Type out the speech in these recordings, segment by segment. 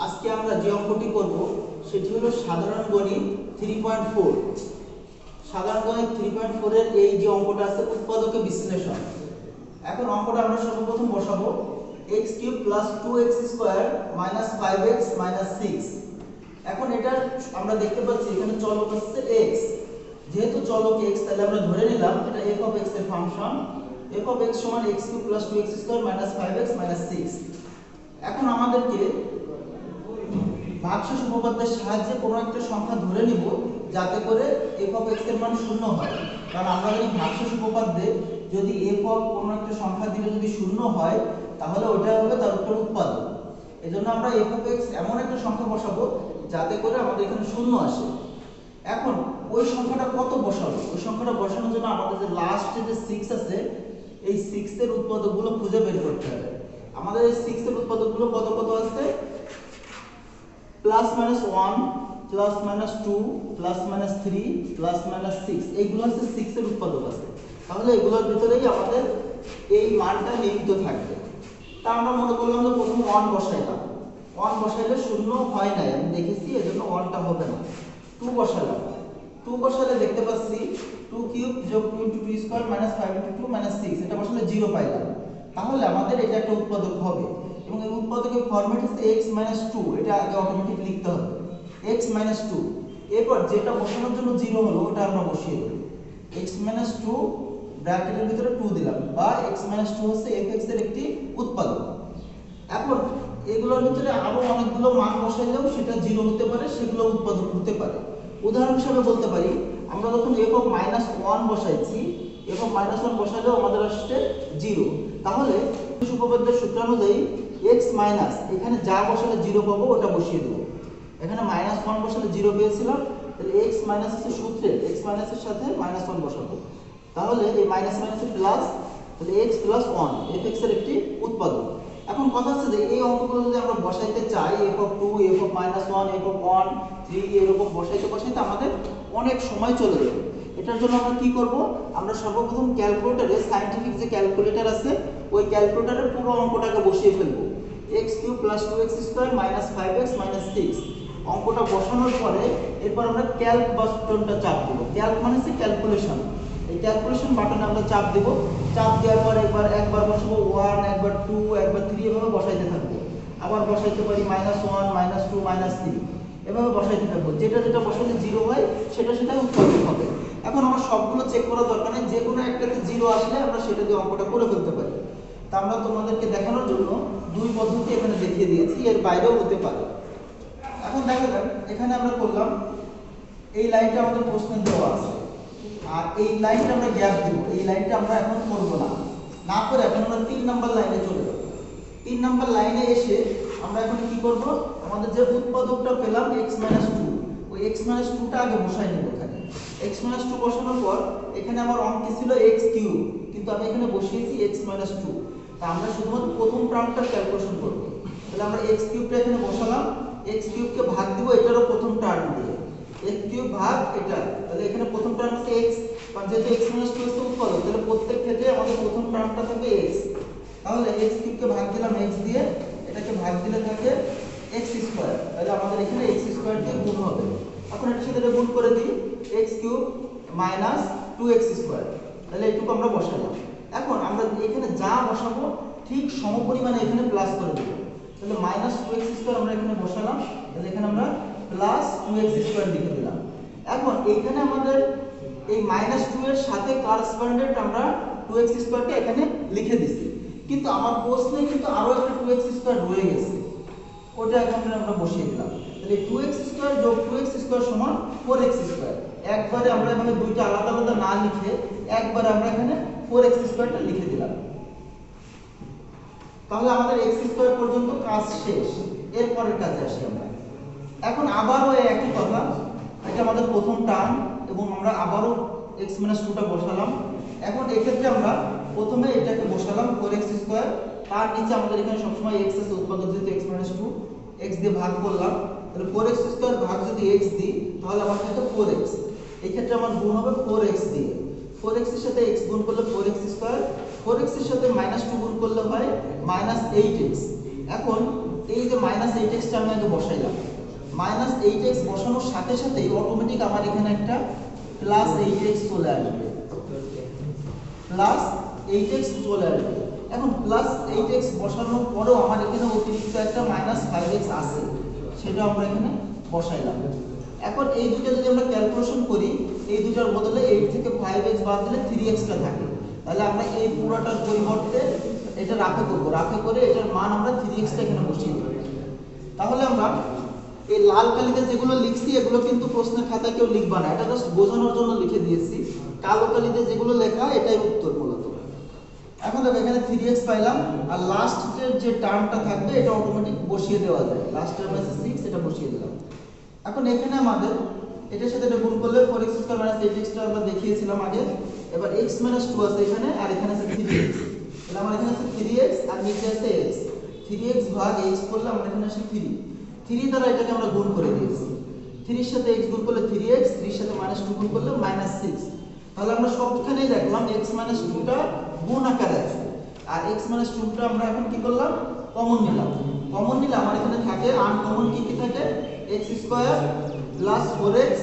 আজকে আমরা যে অঙ্কটি করব সেটি হলো সাধারণ গণিত 3.4। সাধারণ গণিত 3.4 এর এই যে অঙ্কটা আছে উৎপাদকের বিশ্লেষণ। এখন অঙ্কটা আমরা সর্বপ্রথম বসাবো x³ + 2x² - 5x - 6। এখন এটা আমরা দেখতে পাচ্ছি এখানে চলক হচ্ছে x। যেহেতু চলক x তাহলে আমরা ধরে নিলাম এটা f(x) এর function. f(x) = x³ + 2x² - 5x - 6। এখন আমাদেরকে ভাগশেষ উপপাদ্যের সাহায্যে কোনো একটা সংখ্যা ধরে নিব যাতে করে f(x) এর মান 0 হয়। কারণ আমরা জানি ভাগশেষ উপপাদ্যে যদি f কোনো একটা সংখ্যা দিলে যদি 0 হয় তাহলে ওটা হবে তার উপর উৎপাদক। এজন্য আমরা f(x) এমন একটা সংখ্যা বসাবো যাতে করে আমাদের এখানে 0 আসে। এখন ওই সংখ্যাটা কত বসাবো? ওই সংখ্যাটা বসানোর জন্য আমাদের যে লাস্টে যে 6 আছে এই 6 এর উৎপাদকগুলো খুঁজে বের করতে হবে। আমাদের এই 6 এর উৎপাদকগুলো কত কত আছে? +-1 +-2 +-3 +-6 এইগুলো হচ্ছে 6 এর উৎপাদক আছে। তাহলে এগুলোর ভিতরেই আমাদের এই মানটা নিহিত থাকবে। তা আমরা মনে করলাম যে প্রথমে 1 বসাইলাম। 1 বসাইলে 0 হয় না, আমি দেখেছি, এজন্য 1টা হবে না। 2 বসালাম। 2 বসালে দেখতে পাচ্ছি 2³ + 2 * 2² - 5 * 2 - 6 এটা বসালে 0 পাইলাম। তাহলে আমাদের এটা একটা উৎপাদক হবে এবং এই উৎপাদকের ফরম্যাট হচ্ছে x - 2। এটা আগে অটোমেটিক লিখতে হবে x - 2। এরপর যেটা বসানোর জন্য 0 হলো ওটা আমরা বসিয়ে দেব। x - 2 ব্র্যাকেটের ভিতরে 2 দিলাম, বা x - 2 হচ্ছে f(x) এর একটি উৎপাদক। এখন এগুলোর ভিতরে আরো অনেকগুলো মান বসাইলেও সেটা 0 হতে পারে, সেগুলো উৎপাদক হতে পারে। উদাহরণ হিসেবে বলতে পারি আমরা যখন f(-1) বসাইছি, f(-1) বসালেও আমাদের আসছে 0। তাহলে উপপাদ্যের সূত্র অনুযায়ী x মাইনাস এখানে যা বসালে 0 পাবো ওটা বসিয়ে দেব। এখানে -1 বসালে 0 পেয়েছিলাম, তাহলে x মাইনাস এর সূত্রে x মাইনাসের সাথে -1 বসাবো। তাহলে এই মাইনাস মাইনাসের প্লাস, তাহলে x + 1 f(x) এর একটি উৎপাদক। এখন কথা হচ্ছে যে এই অঙ্কগুলো যদি আমরা বসাইতে চাই f(2), f(-1), f(1), 3 এরকম বসাইতে আমাদের অনেক সময় চলে যাবে। এটার জন্য আমরা কি করব? আমরা সর্বপ্রথম ক্যালকুলেটরে সায়েন্টিফিক যে ক্যালকুলেটর আছে ওই ক্যালকুলেটরে পুরো অঙ্কটাকে বসিয়ে ফেলব। x³ + 2x² - 5x - 6 অঙ্কটা বসানোর পরে এরপর আমরা ক্যালক বাটনটা চাপ দেব। ক্যালক মানে হচ্ছে ক্যালকুলেশন। এই ক্যালকুলেশন বাটনে আমরা চাপ দেব। চাপ দেওয়ার পর একবার বসাবো 1, একবার 2, একবার 3 এভাবে বসাইতে থাকবো। আবার বসাইতে পারি -1 -2 -3 এভাবে বসাইতে থাকবো। যেটা যেটা বসালে 0 হয় সেটা উৎপাদক হবে। এখন আমার সবগুলো চেক করার দরকার নেই, যে কোনো একটাতে 0 আসলে আমরা সেটা দিয়ে অঙ্কটা করে ফেলতে পারি। তা আমরা তোমাদেরকে দেখানোর জন্য দুই পদ্ধতি এখানে দেখিয়ে দিয়েছি, এর বাইরেও হতে পারে। এখন দেখা যাক এখানে আমরা করলাম এই লাইনটা আমাদের প্রশ্নে দেওয়া আছে, আর এই লাইনটা আমরা গ্যাপ দিব। এই লাইনটা আমরা এখন করব না করে এখন আমরা 3 নাম্বার লাইনে চলে যাব। 3 নাম্বার লাইনে এসে আমরা এখন কি করব? আমাদের যে উৎপাদকটা পেলাম x - 2, ওই x - 2টা আগে বসাই নেব। এখানে x - 2 বসানোর পর এখানে আমার অঙ্কে ছিল x³ কিন্তু আমি এখানে বসিয়েছি x - 2। তা আমরা শুধুমাত্র প্রথম টার্মটা ক্যালকুলেশন করব। তাহলে আমরা x³ এখানে বসালাম, x³ কে ভাগ দিব এটারও প্রথম টার্ম দিয়ে, x³ ভাগ এটা। তাহলে এখানে প্রথম টার্ম হচ্ছে x, কারণ যেহেতু x - 2 হচ্ছে উৎপাদক তাহলে প্রত্যেক ক্ষেত্রে আমাদের প্রথম টার্মটা থাকবে x। তাহলে x³ কে ভাগ দিলাম x দিয়ে, এটাকে ভাগ দিলে থাকে x²। তাহলে আমাদের এখানে x² দিয়ে গুণ হবে। এখন এটার সাথে এটা গুণ করে দিই, x³ - 2x²। তাহলে এইটুকু আমরা বসালাম। এখন আমরা এখানে যা বসাবো ঠিক সমপরিমাণে এখানে প্লাস করে দেব। তাহলে -2x² আমরা এখানে বসালাম, তাহলে এখানে আমরা +2x² লিখে দিলাম। এখন এইখানে আমাদের এই -2 এর সাথে করেসপন্ডেন্ট আমরা 2x² কে এখানে লিখে দিছি, কিন্তু আমার প্রশ্নে কিন্তু আরো একটা 2x² রয়ে গেছে, ওটা এখানে আমরা বসিয়ে দিলাম। তাহলে 2x² + 2x² = 4x²। একবারে আমরা এখানে দুইটা আলাদা আলাদা না লিখে একবারে আমরা এখানে 4x² টা লিখে দিলাম। তাহলে আমাদের x² পর্যন্ত কাজ শেষ। এরপরের কাজে আসি আমরা। এখন আবারও একই কথা, এটা আমাদের প্রথম টার্ম এবং আমরা আবারও x - 2টা বসালাম। এখন এই ক্ষেত্রে আমরা প্রথমে এটাকে বসালাম 4x², তার নিচে আমাদের এখানে সবসময় x আছে, উৎপাদক যেহেতু x - 2, x দিয়ে ভাগ করলাম। তাহলে 4x² ভাগ যদি x দিই তাহলে আমার থাকে 4x। এই ক্ষেত্রে আমার গুণ হবে 4x দিয়ে। 4x এর সাথে x গুণ করলে 4x², 4x এর সাথে -2 গুণ করলে হয় -8x। এখন এই যে মাইনাস 8x টা আমি আগে বসাইলাম, মাইনাস 8x বসানোর সাথে সাথেই অটোমেটিক আমার এখানে একটা প্লাস 8x চলে আসবে, প্লাস 8x চলে আসবে। এখন প্লাস 8x বসানোর পরেও আমার এখানে অতিরিক্ত একটা মাইনাস 5x আছে, সেটা আমরা এখানে বসাইলাম। এখন এই দুটো যদি আমরা ক্যালকুলেশন করি, এই দুটার বদলে 8 থেকে 5x বাদ দিলে 3x টা থাকে, তাহলে আমরা এই পুরোটার পরিবর্তে এটা রাফে করব, রাফে করে এটার মান আমরা 3x টা এখানে বসিয়ে দেব। তাহলে আমরা এই লাল কালিতে যেগুলো লিখছি এগুলো কিন্তু প্রশ্নের খাতায় কেউ লিখবা না, এটা জাস্ট বোঝানোর জন্য লিখে দিয়েছি। কালো কালিতে যেগুলো লেখা এটাই উত্তর মূলত। এখন দেখো এখানে 3x পাইলাম, আর লাস্টের যে টার্মটা থাকবে এটা অটোমেটিক বসিয়ে দেওয়া যায়, লাস্ট টার্ম আছে 6, এটা বসিয়ে দিলাম। এখন এখানে আমাদের এটার সাথে এটা গুণ করলে 4x² - 8x টা আমরা দেখিয়েছিলাম আগে। এবার x - 2 আছে এখানে, আর এখানে আছে 3x, তাহলে আমার এখানে আছে 3x আর নিচে আছে x। 3x ভাগ x করলে আমরা এখানে আসে 3 দ্বারা এটাকে আমরা গুণ করে দিয়েছি। 3 এর সাথে x গুণ করলে 3x, 3 এর সাথে -2 গুণ করলে -6। তাহলে আমরা সবখানেই দেখলাম x - 2 টা গুণ আকারে আছে, আর x - 2 টা আমরা এখন কি করলাম, কমন নিলাম। কমন নিলে আমার এখানে থাকে আনকমন কি কি থাকে, x² + 4x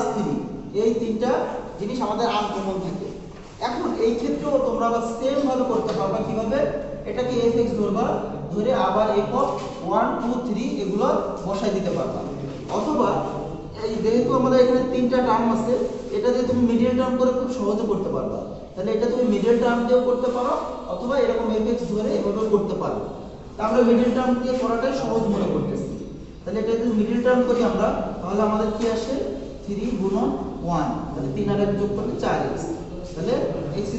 + 3, এই তিনটা জিনিস আমাদের আনকমন থাকে। এখন এই ক্ষেত্রেও তোমরা আবার সেম ভাবে করতে পারবা। কিভাবে, এটাকে fx ধরবা, ধরে আবার f 1 2 3 এগুলো বসাই দিতে পারবা। অথবা এই যেহেতু আমাদের এখানে তিনটা টার্ম আছে, এটা দিয়ে তুমি মিডল টার্ম করে খুব সহজে করতে পারবা। তাহলে এটা তুমি মিডল টার্ম দিয়েও করতে পারো, অথবা এরকম fx ধরে এভাবেও করতে পারো। তা আমরা মিডল টার্ম দিয়ে করাটাই সহজ মনে করতেছি। তাহলে এটা যদি মিডল টার্ম করি আমরা, তাহলে আমাদের কি আসে 3 গুণন 1, তাহলে 3 আর 1 যোগ করলে 4x, তাহলে x²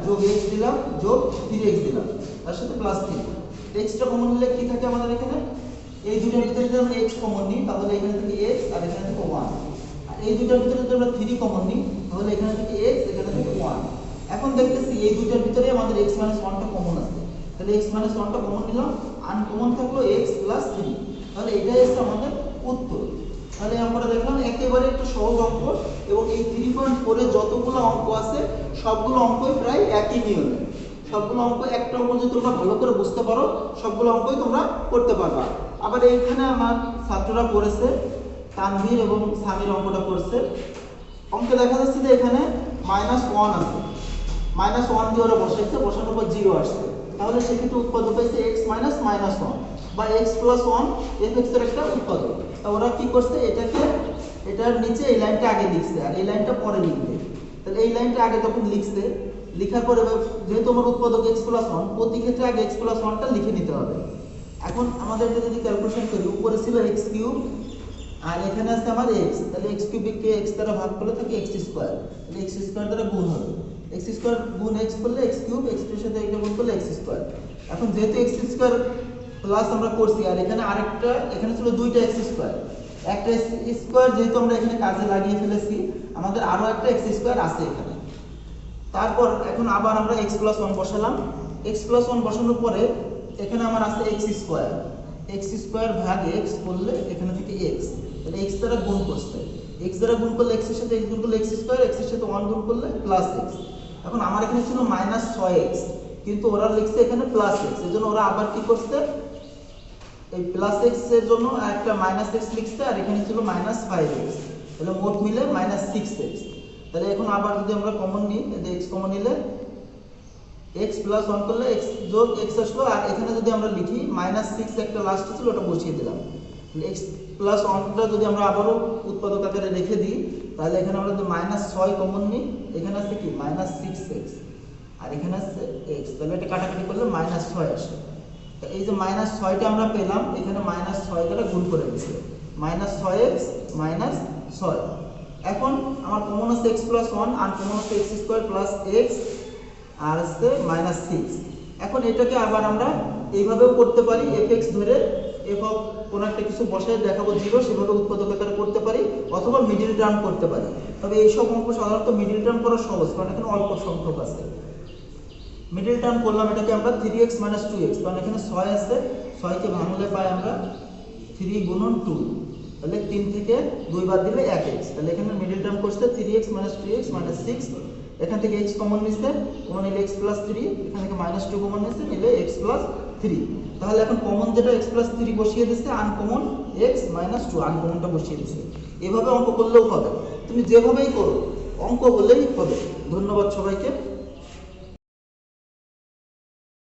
যোগ x দিলাম যোগ 3x দিলাম, তার সাথে +3। x টা কমন নিলে কি থাকে আমাদের এখানে, এই দুটোর ভিতরে যদি আমরা x কমন নিই তাহলে এখানে থেকে x আর এখানে থেকে 1, আর এই দুটোর ভিতরে যদি আমরা 3 কমন নিই তাহলে এখানে থেকে x এখানে থেকে 1। এখন দেখতেছি এই দুটোর ভিতরে আমাদের x - 1 টা কমন আছে, তাহলে x - 1 টা কমন নিলাম, আনকমন থাকলো x + 3, তাহলে এটাই হচ্ছে আমাদের উত্তর। তাহলে আমরা দেখলাম একেবারে একটা সহজ অঙ্ক, এবং এই 3.4 এ যতগুলো অঙ্ক আছে সবগুলো অঙ্কই প্রায় একই নিয়মে। সবগুলো অঙ্ক, একটা অঙ্ক যদি তোমরা ভালো করে বুঝতে পারো সবগুলো অঙ্কই তোমরা করতে পারবা। আবার এইখানে আমার ছাত্ররা করেছে, তানভীর এবং সামির অঙ্কটা করছে। অঙ্কে দেখা যাচ্ছে যে এখানে -1 আছে, -1 দিয়ে ওরা বসাইছে, বসানোর পর 0 আসছে, তাহলে সেক্ষেত্রে উৎপাদক পাইছে x - -1 বা x + 1 fx এর একটা উৎপাদক। তা ওরা কি করছে, এটাকে এটার নিচে এই লাইনটা আগে লিখছে আর এই লাইনটা পরে লিখবে। তাহলে এই লাইনটা আগে যখন লিখছে, লেখার পরে যেহেতু আমার উৎপাদক x + 1, প্রতি ক্ষেত্রে আগে x + 1 টা লিখে নিতে হবে। এখন আমাদের যদি ক্যালকুলেশন করি, উপরে ছিল x³ আর এখানে আছে আমার x, তাহলে x³ কে x দ্বারা ভাগ করলে থাকে x², তাহলে x² দ্বারা গুণ হবে, x² গুণ x করলে x³ x এর সাথে এটা গুণ করলে x²। এখন যেহেতু x² প্লাস আমরা করছি, আর এখানে আরেকটা, এখানে ছিল দুইটা x², একটা x² যেহেতু আমরা এখানে কাজে লাগিয়ে ফেলেছি, আমাদের আরো একটা x² আছে এখানে। তারপর এখন আবার আমরা x + 1 বসালাম, x + 1 বসানোর পরে এখানে আমার আছে x² ভাগ x করলে এখানে থেকে x, তাহলে x দ্বারা গুণ করতে, x দ্বারা গুণ করলে x এর সাথে x গুণ করলে x² x এর সাথে 1 গুণ করলে +x। এখন আমার এখানে ছিল -6x, কিন্তু ওরা লিখছে এখানে +x, এজন্য ওরা আবার কি করছে, এই +x এর জন্য একটা -x লিখছে, আর এখানে ছিল -5x, তাহলে মোট মিলে -6x। তাহলে এখন আবার যদি আমরা কমন নিই, এই x কমন নিলে x + 1 করলে x যোগ x আসলো, আর এখানে যদি আমরা লিখি -6 একটা লাস্ট ছিল ওটা বসিয়ে দিলাম। তাহলে x + 1 টা যদি আমরা আবারও উৎপাদক আকারে রেখে দিই, তাহলে এখানে আমরা যদি -6 কমন নিই, এখানে আছে কি -6x আর এখানে আছে x, তাহলে এটা কাটাকাটি করলে -6 আসে। তো এই যে -6 টা আমরা পেলাম, এখানে -6 দ্বারা গুণ করে দিয়েছি, -6x - 6। এখন আমার কমন আছে x + 1 আর কমন আছে x² + x আর আছে -6। এখন এটাকে আবার আমরা এইভাবেও করতে পারি, fx ধরে f কোন একটা কিছু বসায় দেখাবো 0, সেভাবে উৎপাদক আকারে করতে পারি, অথবা মিডল টার্ম করতে পারি। তবে এই সব অঙ্ক সাধারণত মিডল টার্ম করা সহজ, কারণ এখানে অল্প সংখ্যক আছে। মিডল টার্ম করলাম, এটাকে আমরা 3x - 2x, কারণ এখানে 6 আছে, 6 কে ভাঙলে পাই আমরা 3 গুণন 2, তাহলে 3 থেকে 2 বাদ দিলে 1x, তাহলে এখানে মিডল টার্ম করতে 3x - 2x - 6, এখান থেকে x কমন নিছে, কমন নিলে x + 3, এখান থেকে -2 কমন নিছে, নিলে x + 3। 3। তাহলে এখন কমন যেটা x প্লাস 3 বসিয়ে দিচ্ছে, আনকমন x মাইনাস 2 আনকমনটা বসিয়ে দিচ্ছে। এভাবে অঙ্ক করলেও হবে, তুমি যেভাবেই করো অঙ্ক হলেই হবে। ধন্যবাদ সবাইকে।